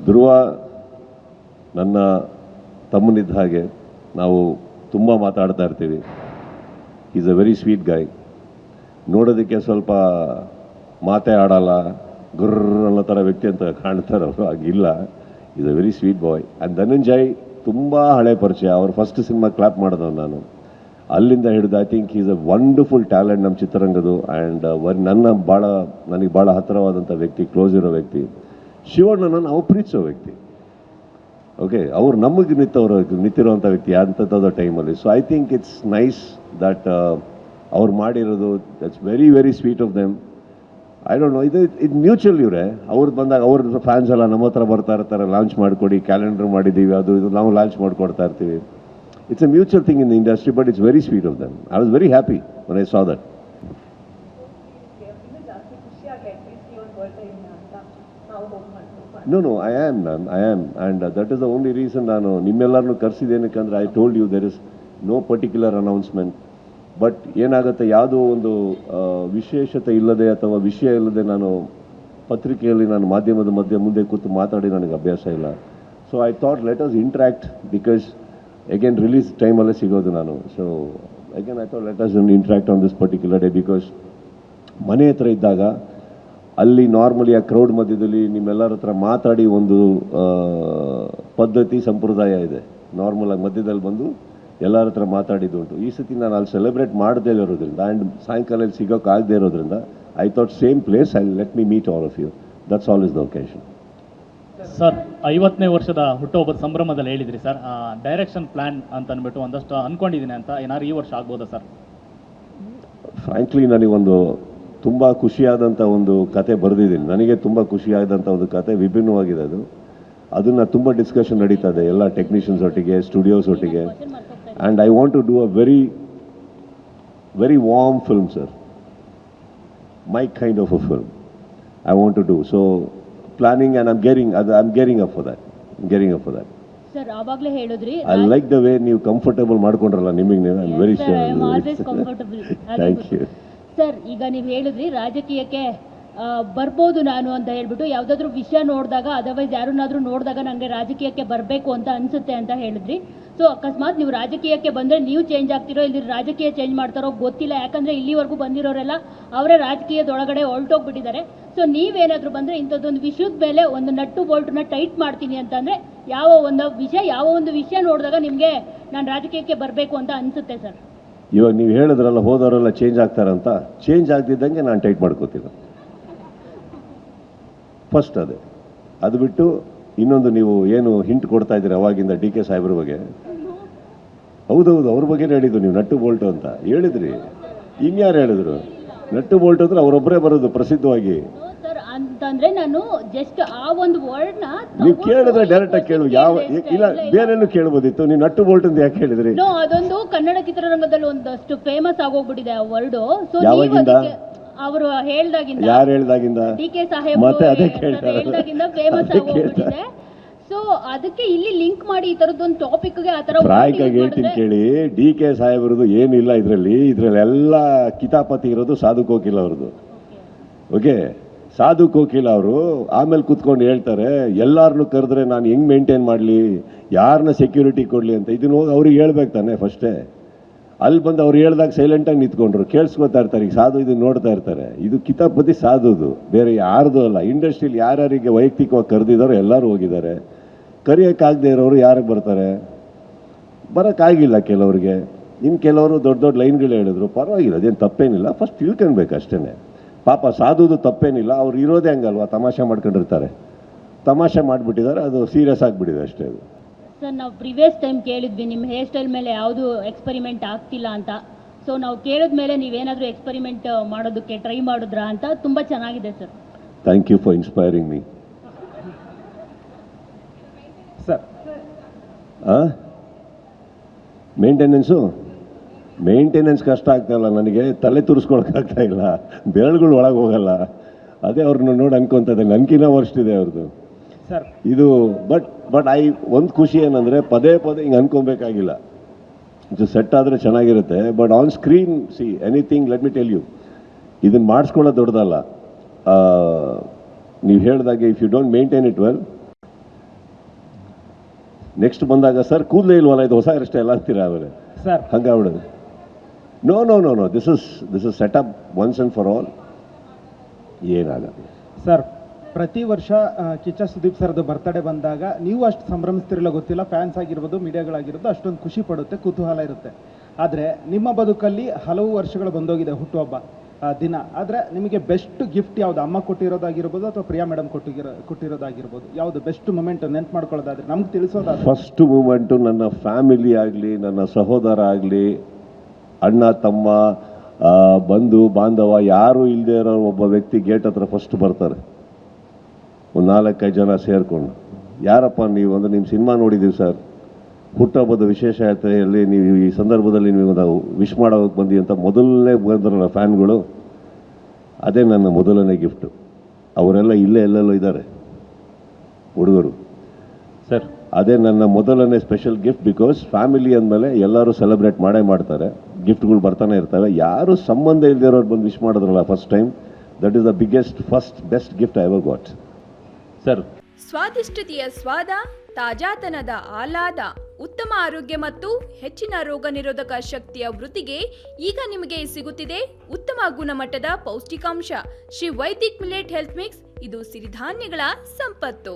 ಧ್ರುವ ನನ್ನ ತಮ್ಮನಿದ್ದ ಹಾಗೆ, ನಾವು ತುಂಬ ಮಾತಾಡ್ತಾ ಇರ್ತೀವಿ. Is a very sweet guy. ನೋಡೋದಕ್ಕೆ ಸ್ವಲ್ಪ ಮಾತೇ ಆಡಲ್ಲ, ಗುರ್ರ ಅನ್ನೋ ಥರ ವ್ಯಕ್ತಿ ಅಂತ ಕಾಣ್ತಾರೆ ಅವರು, ಆಗಿಲ್ಲ. Is a very sweet boy. And Dhananjay ತುಂಬ ಹಳೆ ಪರಿಚಯ. ಅವ್ರ ಫಸ್ಟ್ ಸಿನಿಮಾ ಕ್ಲಾಪ್ ಮಾಡಿದವನು ನಾನು. ಅಲ್ಲಿಂದ ಹಿಡಿದು I think is a wonderful talent ನಮ್ಮ ಚಿತ್ರರಂಗದ್ದು. ಆ್ಯಂಡ್ ನನಗೆ ಭಾಳ ಹತ್ತಿರವಾದಂಥ ವ್ಯಕ್ತಿ, ಕ್ಲೋಸ್ ಇರೋ ವ್ಯಕ್ತಿ. ಶಿವಣ್ಣನ ನಾವು ಪ್ರೀತಿಸೋ ವ್ಯಕ್ತಿ. ಓಕೆ, ಅವ್ರು ನಮಗೆ ನಿಂತಿರೋವಂಥ ವ್ಯಕ್ತಿ ಅಂಥದ್ದು ಟೈಮಲ್ಲಿ. So I think it's nice that ಅವ್ರು ಮಾಡಿರೋದು. That's very very sweet of them. I don't know, ಇದು ಮ್ಯೂಚುವಲ್. ಇವರೇ ಅವ್ರದ್ದು ಬಂದಾಗ ಅವ್ರ ಫ್ಯಾನ್ಸ್ ಎಲ್ಲ ನಮ್ಮ ಹತ್ರ ಬರ್ತಾ ಇರ್ತಾರೆ, ಲಾಂಚ್ ಮಾಡಿಕೊಡಿ, ಕ್ಯಾಲೆಂಡರ್ ಮಾಡಿದ್ದೀವಿ, ಅದು ಇದು ನಾವು ಲಾಂಚ್ ಮಾಡಿಕೊಡ್ತಾ ಇರ್ತೀವಿ. It's A mutual thing in the industry, but it's very sweet of them. I was very happy when I saw that. No, I am, and that is the only reason ನಾನು ನಿಮ್ಮೆಲ್ಲರನ್ನು ಕರೆಸಿದ್ದೇನಕ್ಕಂದ್ರೆ I told you there is no particular announcement. But ಏನಾಗುತ್ತೆ, ಯಾವುದೋ ಒಂದು ವಿಶೇಷತೆ ಇಲ್ಲದೆ ಅಥವಾ ವಿಷಯ ಇಲ್ಲದೆ ನಾನು ಪತ್ರಿಕೆಯಲ್ಲಿ ನಾನು ಮಾಧ್ಯಮದ ಮುಂದೆ ಕೂತು ಮಾತಾಡಿ ನನಗೆ ಅಭ್ಯಾಸ ಇಲ್ಲ. So I thought let us interact, because again release ಟೈಮಲ್ಲೇ ಸಿಗೋದು ನಾನು. So again I thought let us interact on this particular day, because ಮನೆ ಹತ್ರ ಇದ್ದಾಗ ಅಲ್ಲಿ ನಾರ್ಮಲಿ ಆ ಕ್ರೌಡ್ ಮಧ್ಯದಲ್ಲಿ ನಿಮ್ಮೆಲ್ಲರ ಹತ್ರ ಮಾತಾಡಿ ಒಂದು ಪದ್ಧತಿ ಸಂಪ್ರದಾಯ ಇದೆ. ನಾರ್ಮಲಾಗಿ ಮಧ್ಯದಲ್ಲಿ ಬಂದು ಎಲ್ಲರ ಹತ್ರ ಮಾತಾಡಿದ್ದು ಉಂಟು. ಈ ಸತಿ ನಾನು ಅಲ್ಲಿ ಸೆಲೆಬ್ರೇಟ್ ಮಾಡದೇ ಇರೋದ್ರಿಂದ ಆ್ಯಂಡ್ ಸಾಯಂಕಾಲದಲ್ಲಿ ಸಿಗೋಕ್ಕಾಗದೇ ಇರೋದ್ರಿಂದ I thought same place, I let me meet all of you. That's all is the occasion. Sir, 50ನೇ ವರ್ಷದ ಹುಟ್ಟುಹಬ್ಬದ ಸಂಭ್ರಮದಲ್ಲಿ ಹೇಳಿದ್ರಿ ಸರ್, ಡೈರೆಕ್ಷನ್ ಪ್ಲ್ಯಾನ್ ಅಂತ ಅಂದ್ಬಿಟ್ಟು ಒಂದಷ್ಟು ಅಂದ್ಕೊಂಡಿದ್ದೀನಿ ಅಂತ, ಏನಾದ್ರು ಈ ವರ್ಷ ಆಗ್ಬೋದಾ ಸರ್? ಫ್ರ್ಯಾಂಕ್ಲಿ ನನಗೊಂದು ತುಂಬ ಖುಷಿಯಾದಂಥ ಒಂದು ಕತೆ ಬರೆದಿದ್ದೀನಿ. ನನಗೆ ತುಂಬ ಖುಷಿಯಾದಂಥ ಒಂದು ಕತೆ, ವಿಭಿನ್ನವಾಗಿದೆ ಅದು. ಅದನ್ನು ತುಂಬ ಡಿಸ್ಕಷನ್ ನಡೀತಾ ಇದೆ ಎಲ್ಲ ಟೆಕ್ನಿಷಿಯನ್ಸ್ ಒಟ್ಟಿಗೆ, ಸ್ಟುಡಿಯೋಸ್ ಒಟ್ಟಿಗೆ. And I want to do a very very warm film sir, my kind of a film I want to do. So planning and I am gearing up for that. Sir, ಆವಾಗಲೇ ಹೇಳಿದ್ರಿ I like the way ನೀವು comfortable ಮಾಡ್ಕೊಂಡ್ರಲ್ಲ ನಿಮಗೆ ನೀವು. I am very thank you sir. ಈಗ ನೀವು ಹೇಳಿದ್ರಿ ರಾಜಕೀಯಕ್ಕೆ ಬರ್ಬೋದು ನಾನು ಅಂತ ಹೇಳ್ಬಿಟ್ಟು, ಯಾವುದಾದ್ರೂ ವಿಷಯ ನೋಡಿದಾಗ ಅದರ್ವೈಸ್ ಯಾರನ್ನಾದ್ರೂ ನೋಡಿದಾಗ ನನಗೆ ರಾಜಕೀಯಕ್ಕೆ ಬರಬೇಕು ಅಂತ ಅನಿಸುತ್ತೆ ಅಂತ ಹೇಳಿದ್ರಿ. ಸೊ ಅಕಸ್ಮಾತ್ ನೀವು ರಾಜಕೀಯಕ್ಕೆ ಬಂದರೆ ನೀವು ಚೇಂಜ್ ಆಗ್ತಿರೋ, ಇಲ್ಲಿ ರಾಜಕೀಯ ಚೇಂಜ್ ಮಾಡ್ತಾರೋ ಗೊತ್ತಿಲ್ಲ. ಯಾಕಂದರೆ ಇಲ್ಲಿವರೆಗೂ ಬಂದಿರೋರೆಲ್ಲ ಅವರೇ ರಾಜಕೀಯದೊಳಗಡೆ ಹೊರಟೋಗ್ಬಿಟ್ಟಿದ್ದಾರೆ. ಸೊ ನೀವೇನಾದರೂ ಬಂದರೆ ಇಂಥದ್ದೊಂದು ವಿಷಯದ ಮೇಲೆ ಒಂದು ನಟ್ಟು ಬೋಲ್ಟನ್ನ ಟೈಟ್ ಮಾಡ್ತೀನಿ ಅಂತಂದರೆ ಯಾವ ಒಂದು ವಿಷಯ ನೋಡಿದಾಗ ನಿಮಗೆ ನಾನು ರಾಜಕೀಯಕ್ಕೆ ಬರಬೇಕು ಅಂತ ಅನಿಸುತ್ತೆ ಸರ್? ಇವಾಗ ನೀವು ಹೇಳಿದ್ರಲ್ಲ ಹೋದವರೆಲ್ಲ ಚೇಂಜ್ ಆಗ್ತಾರಂತ, ಚೇಂಜ್ ಆಗ್ತಿದ್ದಂಗೆ ನಾನು ಟೈಟ್ ಮಾಡ್ಕೋತೀನಿ ಫಸ್ಟ್. ಅದು ಬಿಟ್ಟು ಇನ್ನೊಂದು, ನೀವು ಏನು ಹಿಂಟ್ ಕೊಡ್ತಾ ಇದ್ದೀರಿ ಅವಾಗಿಂದ ಡಿ ಕೆ ಸಾಹೇಬ್ರ ಬಗ್ಗೆ, ಹೌದೌದು ಅವ್ರ ಬಗ್ಗೆ ಹೇಳಿದ್ದು ನೀವು, ನಟ್ಟು ಬೋಲ್ಟು ಅಂತ ಹೇಳಿದ್ರಿ. ಇನ್ಯಾರು ಹೇಳಿದ್ರು? ನಟ್ಟು ಬೋಲ್ಟು ಅಂದ್ರೆ ಅವರೊಬ್ಬರೇ ಬರೋದು ಪ್ರಸಿದ್ಧವಾಗಿ. ಅಂತಂದ್ರೆ ನಾನು ಜಸ್ಟ್ ಆ ಒಂದು ವರ್ಡ್ನ ನೀವು ಕೇಳಿದ್ರೆ ಡೈರೆಕ್ಟ್ ಆಗಿ ಕೇಳು, ಯಾವ ಇಲ್ಲ ಬೇರೆಲ್ಲೂ ಕೇಳ್ಬೋದಿತ್ತು. ನೀವು ನಟ್ಟು ಬೋಲ್ಟ್ ಅಂತ ಯಾಕೆ ಹೇಳಿದ್ರಿ? ಅದೊಂದು ಕನ್ನಡ ಚಿತ್ರರಂಗದಲ್ಲಿ ಒಂದಷ್ಟು ಫೇಮಸ್ ಆಗೋಗ್ಬಿಟ್ಟಿದೆ ಆ ವರ್ಡ್. ಸೊ ಅವರು ಹೇಳ್ದಾಗಿಂದ, ಯಾರು ಹೇಳ್ದಾಗಿಂದ? ಡಿ ಕೆ ಸಾಹೇಬ್ ಮತ್ತೆ ಅದೇ ಹೇಳ್ದಾಗಿಂದ ಫೇಮಸ್ ಆಗೋಗ್ಬಿಟ್ಟಿದೆ. ಸೊ ಅದಕ್ಕೆ ಇಲ್ಲಿ ಲಿಂಕ್ ಮಾಡಿ ಈ ತರದೊಂದು ಟಾಪಿಕ್ಗೆ ಆ ತರ ಫ್ರಾಂಕ್ ಆಗಿ ಹೇಳ್ತೀನಿ ಕೇಳಿ. ಡಿ ಕೆ ಸಾಹೇಬ್ರದ್ದು ಏನಿಲ್ಲ ಇದರಲ್ಲಿ ಎಲ್ಲ ಕಿತಾಪತಿ ಇರೋದು ಸಾಧು ಕೋಕಿಲ ಅವ್ರದ್ದು. ಓಕೆ, ಸಾಧು ಕೋಕಿಲ ಅವರು ಆಮೇಲೆ ಕೂತ್ಕೊಂಡು ಹೇಳ್ತಾರೆ ಎಲ್ಲಾರನ್ನೂ ಕರೆದ್ರೆ ನಾನು ಹೆಂಗೆ ಮೇಂಟೈನ್ ಮಾಡಲಿ, ಯಾರನ್ನ ಸೆಕ್ಯೂರಿಟಿ ಕೊಡಲಿ ಅಂತ. ಇದನ್ನ ಹೋಗಿ ಅವ್ರಿಗೆ ಹೇಳ್ಬೇಕು ತಾನೆ ಫಸ್ಟೇ. ಅಲ್ಲಿ ಬಂದು ಅವ್ರು ಹೇಳ್ದಾಗ ಸೈಲೆಂಟಾಗಿ ನಿಂತ್ಕೊಂಡ್ರು, ಕೇಳಿಸ್ಕೊತಾ ಇರ್ತಾರೆ. ಈಗ ಸಾಧು ಇದನ್ನ ನೋಡ್ತಾ ಇರ್ತಾರೆ. ಇದು ಕಿತಾಪತಿ ಸಾಧುದು, ಬೇರೆ ಯಾರ್ದು ಅಲ್ಲ. ಇಂಡಸ್ಟ್ರಿಯಲ್ಲಿ ಯಾರ್ಯಾರಿಗೆ ವೈಯಕ್ತಿಕವಾಗಿ ಕರೆದಿದ್ದಾರೋ ಎಲ್ಲರೂ ಹೋಗಿದ್ದಾರೆ. ಕರೆಯೋಕ್ಕಾಗದೇ ಇರೋರು ಯಾರಿಗೆ ಬರ್ತಾರೆ? ಬರೋಕ್ಕಾಗಿಲ್ಲ ಕೆಲವ್ರಿಗೆ. ಇನ್ನು ಕೆಲವರು ದೊಡ್ಡ ದೊಡ್ಡ ಲೈನ್ಗಳು ಹೇಳಿದ್ರು, ಪರವಾಗಿಲ್ಲ, ಅದೇನು ತಪ್ಪೇನಿಲ್ಲ. ಫಸ್ಟ್ ತಿಳ್ಕೊಳ್ಬೇಕು ಅಷ್ಟೇ. ಪಾಪ ಸಾಧುದು ತಪ್ಪೇನಿಲ್ಲ, ಅವ್ರು ಇರೋದೇ ಹಂಗಲ್ವಾ, ತಮಾಷೆ ಮಾಡ್ಕೊಂಡಿರ್ತಾರೆ. ತಮಾಷೆ ಮಾಡಿಬಿಟ್ಟಿದ್ದಾರೆ, ಅದು ಸೀರಿಯಸ್ ಆಗಿಬಿಟ್ಟಿದೆ ಅಷ್ಟೇ. ಅದು ಸರ್, ನಾವು ಪ್ರಿವಿಯಸ್ ಟೈಮ್ ಕೇಳಿದ್ವಿ ನಿಮ್ಮ ಹೇರ್ ಸ್ಟೈಲ್ ಮೇಲೆ ಯಾವುದು ಎಕ್ಸ್ಪೆರಿಮೆಂಟ್ ಆಗ್ತಿಲ್ಲ ಅಂತ. ಸೊ ನಾವು ಕೇಳಿದ ಮೇಲೆ ನೀವೇನಾದರೂ ಎಕ್ಸ್ಪೆರಿಮೆಂಟ್ ಮಾಡೋದಕ್ಕೆ ಟ್ರೈ ಮಾಡಿದ್ರಾ ಅಂತ. ತುಂಬ ಚೆನ್ನಾಗಿದೆ sir. Thank you for inspiring me sir. Maintenance ಕಷ್ಟ ಆಗ್ತಾಯಿಲ್ಲ ನನಗೆ, ತಲೆ ತುರಿಸ್ಕೊಳಕ್ಕಾಗ್ತಾ ಇಲ್ಲ, ಬೆರಳುಗಳು ಒಳಗೆ ಹೋಗಲ್ಲ. ಅದೇ ಅವ್ರನ್ನ ನೋಡಿ ಅನ್ಕೊತದೆ, ನನ್ಕಿನ್ನ ವರ್ಷ್ಟಿದೆ ಅವ್ರದ್ದು ಸರ್ ಇದು. ಬಟ್ ಒಂದು ಖುಷಿ ಏನಂದರೆ ಪದೇ ಹಿಂಗೆ ಅನ್ಕೊಬೇಕಾಗಿಲ್ಲ. ಇದು ಸೆಟ್ ಆದರೆ ಚೆನ್ನಾಗಿರುತ್ತೆ. But on screen anything, let me tell you, ಇದನ್ನು ಮಾಡಿಸ್ಕೊಳ್ಳೋದು ದೊಡ್ಡದಲ್ಲ. ನೀವು ಹೇಳಿದಾಗೆ if you don't maintain it well, next ಬಂದಾಗ ಸರ್ ಕೂದಲೇ ಇಲ್ವಲ್ಲ ಇದು ಹೊಸ ಹೇರ್ ಸ್ಟೈಲ್ ಅಂತೀರ ಆಮೇಲೆ ಸರ್ ಹಂಗಾಗ್ಬಿಡೋದು. No this is setup once and for all. ಏನಾಗಲ್ಲ ಸರ್, ಪ್ರತಿ ವರ್ಷ ಕಿಚ್ಚ ಸುದೀಪ್ ಸರ್ದು ಬರ್ತಡೇ ಬಂದಾಗ ನೀವು ಅಷ್ಟು ಸಂಭ್ರಮಿಸ್ತಿರಲ್ಲ ಗೊತ್ತಿಲ್ಲ, ಫ್ಯಾನ್ಸ್ ಆಗಿರ್ಬೋದು, ಮೀಡಿಯಾಗಳಾಗಿರ್ಬೋದು, ಅಷ್ಟೊಂದು ಖುಷಿ ಪಡುತ್ತೆ, ಕುತೂಹಲ ಇರುತ್ತೆ. ಆದರೆ ನಿಮ್ಮ ಬದುಕಲ್ಲಿ ಹಲವು ವರ್ಷಗಳು ಬಂದೋಗಿದೆ ಹುಟ್ಟುಹಬ್ಬ ದಿನ. ಆದರೆ ನಿಮಗೆ ಬೆಸ್ಟ್ ಗಿಫ್ಟ್ ಯಾವುದು? ಅಮ್ಮ ಕೊಟ್ಟಿರೋದಾಗಿರ್ಬೋದು ಅಥವಾ ಪ್ರಿಯಾ ಮೇಡಮ್ ಕೊಟ್ಟಿರೋದಾಗಿರ್ಬೋದು, ಯಾವುದು ಬೆಸ್ಟ್ ಮೂಮೆಂಟ್ ನೆನ್ಪು ಮಾಡ್ಕೊಳ್ಳೋದಾದ್ರೆ ನಮ್ಗೆ ತಿಳಿಸೋದಾದ್ರೆ? ಫಸ್ಟ್ ಮೂಮೆಂಟು ನನ್ನ ಫ್ಯಾಮಿಲಿ ಆಗಲಿ, ನನ್ನ ಸಹೋದರ ಆಗಲಿ, ಅಣ್ಣ ತಮ್ಮ ಬಂಧು ಬಾಂಧವ ಯಾರೂ ಇಲ್ಲದೆ ಇರೋ ಒಬ್ಬ ವ್ಯಕ್ತಿ ಗೇಟ್ ಹತ್ರ ಫಸ್ಟ್ ಬರ್ತಾರೆ, ಒಂದು 4-5 ಜನ ಸೇರಿಕೊಂಡು. ಯಾರಪ್ಪ ನೀವು ಅಂದರೆ ನಿಮ್ಮ ಸಿನಿಮಾ ನೋಡಿದ್ದೀವಿ ಸರ್, ಹುಟ್ಟಹಬ್ಬದ ವಿಶೇಷತೆಯಲ್ಲಿ ನೀವು ಈ ಸಂದರ್ಭದಲ್ಲಿ ನೀವು ನಾವು ವಿಶ್ ಮಾಡೋಕ್ಕೆ ಬಂದಿ ಅಂತ ಮೊದಲನೇ ಬಂದ್ರಲ್ಲ ಫ್ಯಾನ್ಗಳು, ಅದೇ ನನ್ನ ಮೊದಲನೇ ಗಿಫ್ಟು. ಅವರೆಲ್ಲ ಇಲ್ಲೇ ಎಲ್ಲೆಲ್ಲೋ ಇದ್ದಾರೆ ಹುಡುಗರು ಸರ್. ಅದೇ ನನ್ನ ಮೊದಲನೇ ಸ್ಪೆಷಲ್ ಗಿಫ್ಟ್. ಬಿಕಾಸ್ ಫ್ಯಾಮಿಲಿ ಅಂದಮೇಲೆ ಎಲ್ಲರೂ ಸೆಲೆಬ್ರೇಟ್ ಮಾಡೇ ಮಾಡ್ತಾರೆ, ಗಿಫ್ಟ್ಗಳು ಬರ್ತಾನೆ ಇರ್ತವೆ. ಯಾರು ಸಂಬಂಧ ಇಲ್ದಿರೋರು ಬಂದು ವಿಶ್ ಮಾಡಿದ್ರಲ್ಲ first time, that is the biggest best gift I ever got. Sir, ಸ್ವಾದಿಷ್ಟತೆಯ ಸ್ವಾದ, ತಾಜಾತನದ ಆಹ್ಲಾದ, ಉತ್ತಮ ಆರೋಗ್ಯ ಮತ್ತು ಹೆಚ್ಚಿನ ರೋಗ ನಿರೋಧಕ ಶಕ್ತಿಯ ವೃತ್ತಿಗೆ ಈಗ ನಿಮಗೆ ಸಿಗುತ್ತಿದೆ ಉತ್ತಮ ಗುಣಮಟ್ಟದ ಪೌಷ್ಟಿಕಾಂಶ. Shri Vaidik millet health mix, ಇದು ಸಿರಿಧಾನ್ಯಗಳ ಸಂಪತ್ತು.